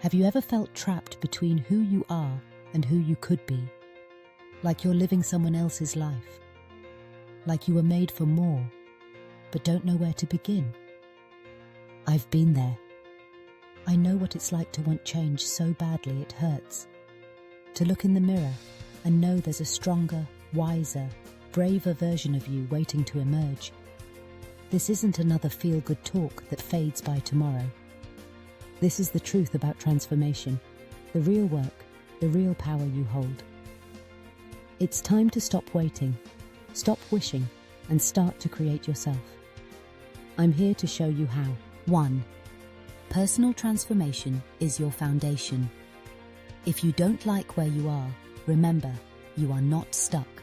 Have you ever felt trapped between who you are and who you could be? Like you're living someone else's life? Like you were made for more, but don't know where to begin? I've been there. I know what it's like to want change so badly it hurts. To look in the mirror and know there's a stronger, wiser, braver version of you waiting to emerge. This isn't another feel-good talk that fades by tomorrow. This is the truth about transformation, the real work, the real power you hold. It's time to stop waiting, stop wishing, and start to create yourself. I'm here to show you how. 1. Personal transformation is your foundation. If you don't like where you are, remember, you are not stuck.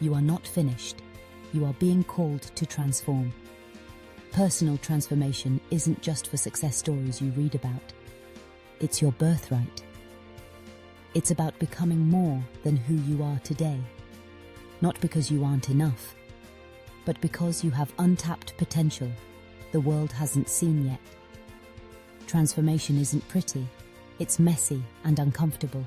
You are not finished. You are being called to transform. Personal transformation isn't just for success stories you read about. It's your birthright. It's about becoming more than who you are today. Not because you aren't enough, but because you have untapped potential the world hasn't seen yet. Transformation isn't pretty. It's messy and uncomfortable.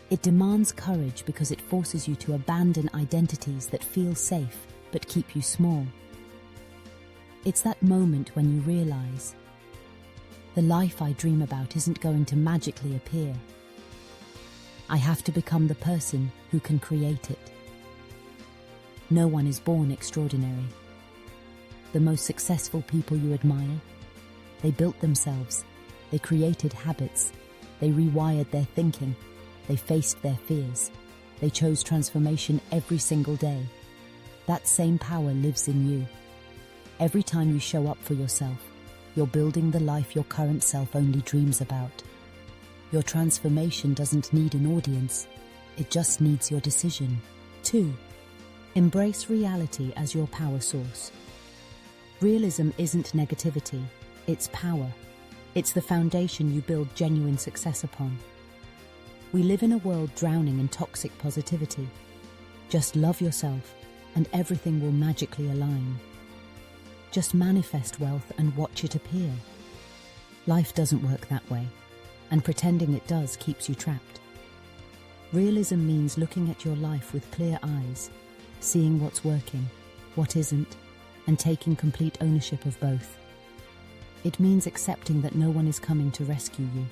It demands courage because it forces you to abandon identities that feel safe but keep you small. It's that moment when you realize, the life I dream about isn't going to magically appear. I have to become the person who can create it. No one is born extraordinary. The most successful people you admire, they built themselves, they created habits, they rewired their thinking, they faced their fears, they chose transformation every single day. That same power lives in you. Every time you show up for yourself, you're building the life your current self only dreams about. Your transformation doesn't need an audience, it just needs your decision. 2. Embrace reality as your power source. Realism isn't negativity, it's power. It's the foundation you build genuine success upon. We live in a world drowning in toxic positivity. Just love yourself, and everything will magically align. Just manifest wealth and watch it appear. Life doesn't work that way, and pretending it does keeps you trapped. Realism means looking at your life with clear eyes, seeing what's working, what isn't, and taking complete ownership of both. It means accepting that no one is coming to rescue you.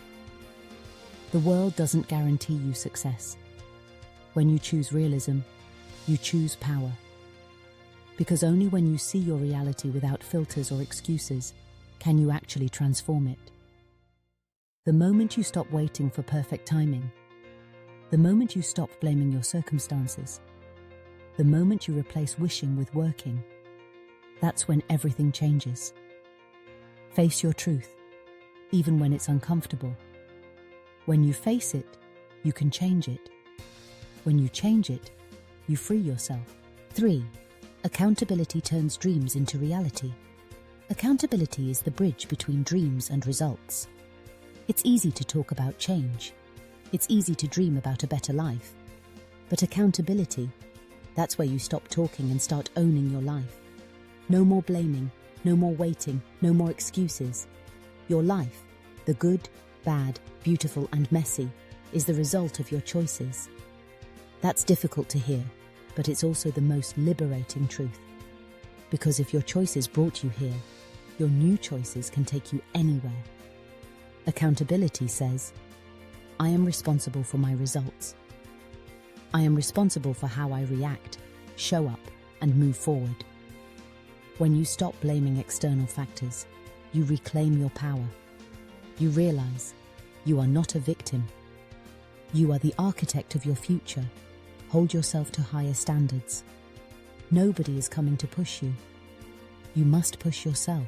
The world doesn't guarantee you success. When you choose realism, you choose power. Because only when you see your reality without filters or excuses can you actually transform it. The moment you stop waiting for perfect timing, the moment you stop blaming your circumstances, the moment you replace wishing with working, that's when everything changes. Face your truth, even when it's uncomfortable. When you face it, you can change it. When you change it, you free yourself. 3. Accountability turns dreams into reality. Accountability is the bridge between dreams and results. It's easy to talk about change. It's easy to dream about a better life. But accountability, that's where you stop talking and start owning your life. No more blaming, no more waiting, no more excuses. Your life, the good, bad, beautiful and messy, is the result of your choices. That's difficult to hear, but it's also the most liberating truth. Because if your choices brought you here, your new choices can take you anywhere. Accountability says, I am responsible for my results. I am responsible for how I react, show up, and move forward. When you stop blaming external factors, you reclaim your power. You realize you are not a victim. You are the architect of your future. Hold yourself to higher standards. Nobody is coming to push you. You must push yourself.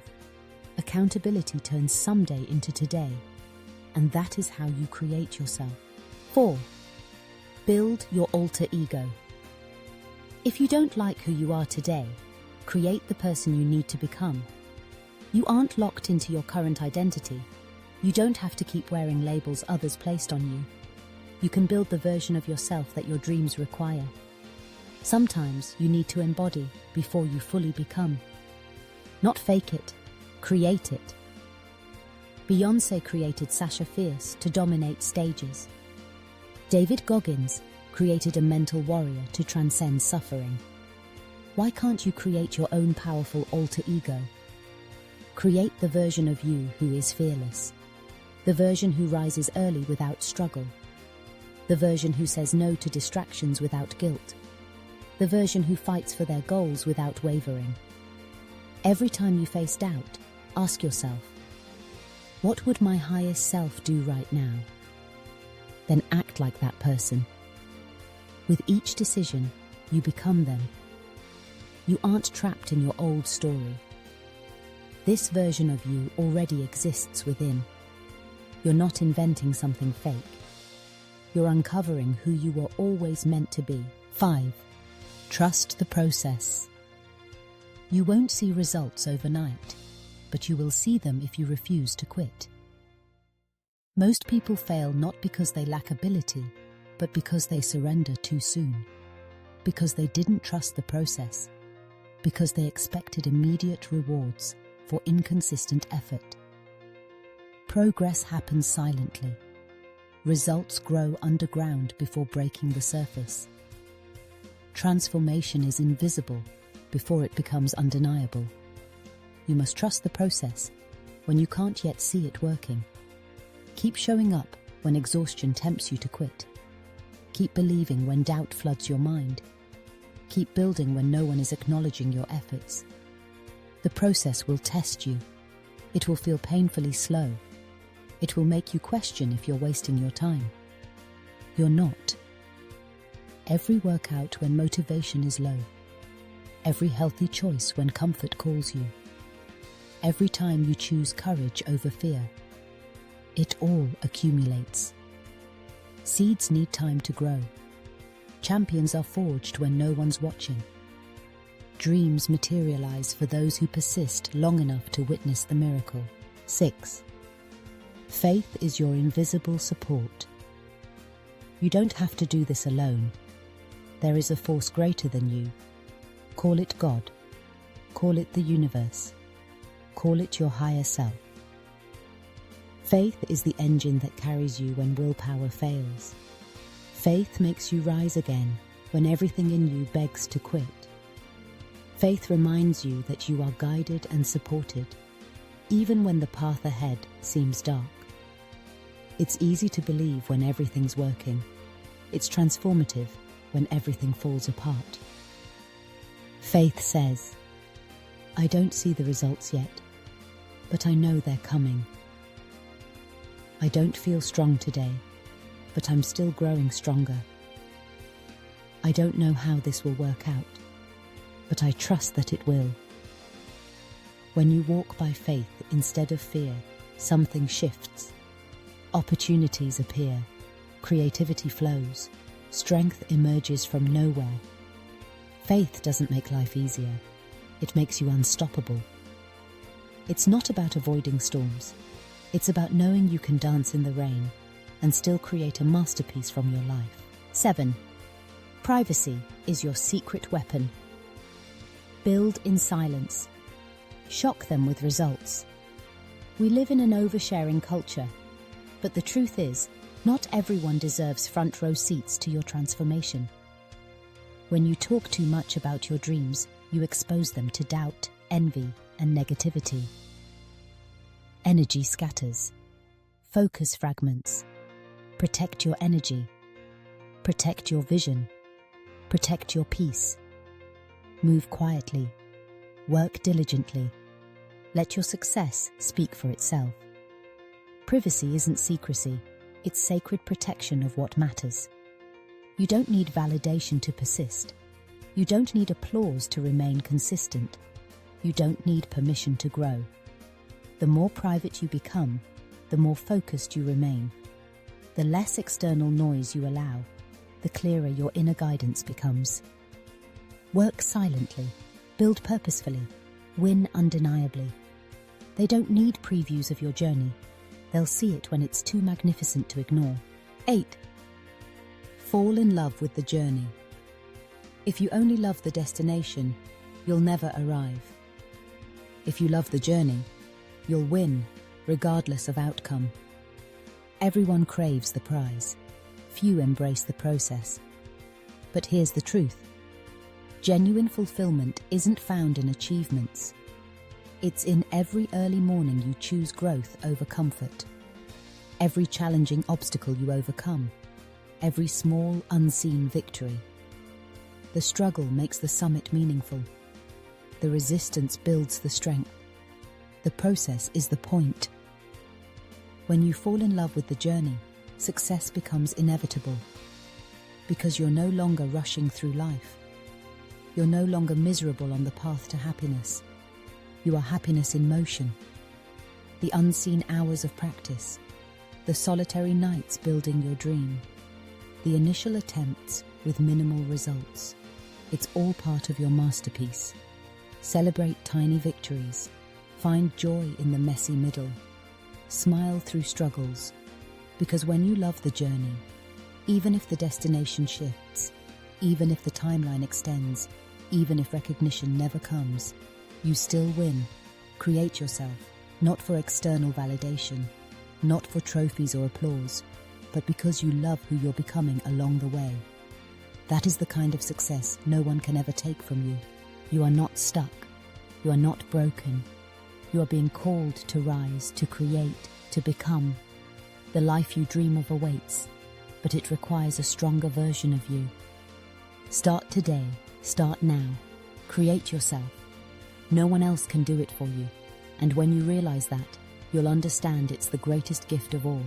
Accountability turns someday into today, and that is how you create yourself. 4. Build your alter ego. If you don't like who you are today, create the person you need to become. You aren't locked into your current identity. You don't have to keep wearing labels others placed on you. You can build the version of yourself that your dreams require. Sometimes you need to embody before you fully become. Not fake it, create it. Beyoncé created Sasha Fierce to dominate stages. David Goggins created a mental warrior to transcend suffering. Why can't you create your own powerful alter ego? Create the version of you who is fearless. The version who rises early without struggle. The version who says no to distractions without guilt. The version who fights for their goals without wavering. Every time you face doubt, ask yourself, what would my highest self do right now? Then act like that person. With each decision, you become them. You aren't trapped in your old story. This version of you already exists within. You're not inventing something fake. You're uncovering who you were always meant to be. 5. Trust the process. You won't see results overnight, but you will see them if you refuse to quit. Most people fail not because they lack ability, but because they surrender too soon. Because they didn't trust the process. Because they expected immediate rewards for inconsistent effort. Progress happens silently. Results grow underground before breaking the surface. Transformation is invisible before it becomes undeniable. You must trust the process when you can't yet see it working. Keep showing up when exhaustion tempts you to quit. Keep believing when doubt floods your mind. Keep building when no one is acknowledging your efforts. The process will test you. It will feel painfully slow. It will make you question if you're wasting your time. You're not. Every workout when motivation is low. Every healthy choice when comfort calls you. Every time you choose courage over fear. It all accumulates. Seeds need time to grow. Champions are forged when no one's watching. Dreams materialize for those who persist long enough to witness the miracle. 6. Faith is your invisible support. You don't have to do this alone. There is a force greater than you. Call it God. Call it the universe. Call it your higher self. Faith is the engine that carries you when willpower fails. Faith makes you rise again when everything in you begs to quit. Faith reminds you that you are guided and supported, even when the path ahead seems dark. It's easy to believe when everything's working. It's transformative when everything falls apart. Faith says, I don't see the results yet, but I know they're coming. I don't feel strong today, but I'm still growing stronger. I don't know how this will work out, but I trust that it will. When you walk by faith instead of fear, something shifts. Opportunities appear, creativity flows, strength emerges from nowhere. Faith doesn't make life easier, it makes you unstoppable. It's not about avoiding storms. It's about knowing you can dance in the rain and still create a masterpiece from your life. 7. Privacy is your secret weapon. Build in silence. Shock them with results. We live in an oversharing culture, but the truth is, not everyone deserves front row seats to your transformation. When you talk too much about your dreams, you expose them to doubt, envy, and negativity. Energy scatters. Focus fragments. Protect your energy. Protect your vision. Protect your peace. Move quietly. Work diligently. Let your success speak for itself. Privacy isn't secrecy, it's sacred protection of what matters. You don't need validation to persist. You don't need applause to remain consistent. You don't need permission to grow. The more private you become, the more focused you remain. The less external noise you allow, the clearer your inner guidance becomes. Work silently, build purposefully, win undeniably. They don't need previews of your journey. They'll see it when it's too magnificent to ignore. 8. Fall in love with the journey. If you only love the destination, you'll never arrive. If you love the journey, you'll win regardless of outcome. Everyone craves the prize. Few embrace the process. But here's the truth. Genuine fulfillment isn't found in achievements. It's in every early morning you choose growth over comfort. Every challenging obstacle you overcome. Every small, unseen victory. The struggle makes the summit meaningful. The resistance builds the strength. The process is the point. When you fall in love with the journey, success becomes inevitable. Because you're no longer rushing through life. You're no longer miserable on the path to happiness. You are happiness in motion. The unseen hours of practice. The solitary nights building your dream. The initial attempts with minimal results. It's all part of your masterpiece. Celebrate tiny victories. Find joy in the messy middle. Smile through struggles. Because when you love the journey, even if the destination shifts, even if the timeline extends, even if recognition never comes, you still win. Create yourself, not for external validation, not for trophies or applause, but because you love who you're becoming along the way. That is the kind of success no one can ever take from you. You are not stuck. You are not broken. You are being called to rise, to create, to become. The life you dream of awaits, but it requires a stronger version of you. Start today. Start now. Create yourself. No one else can do it for you. And when you realize that, you'll understand it's the greatest gift of all.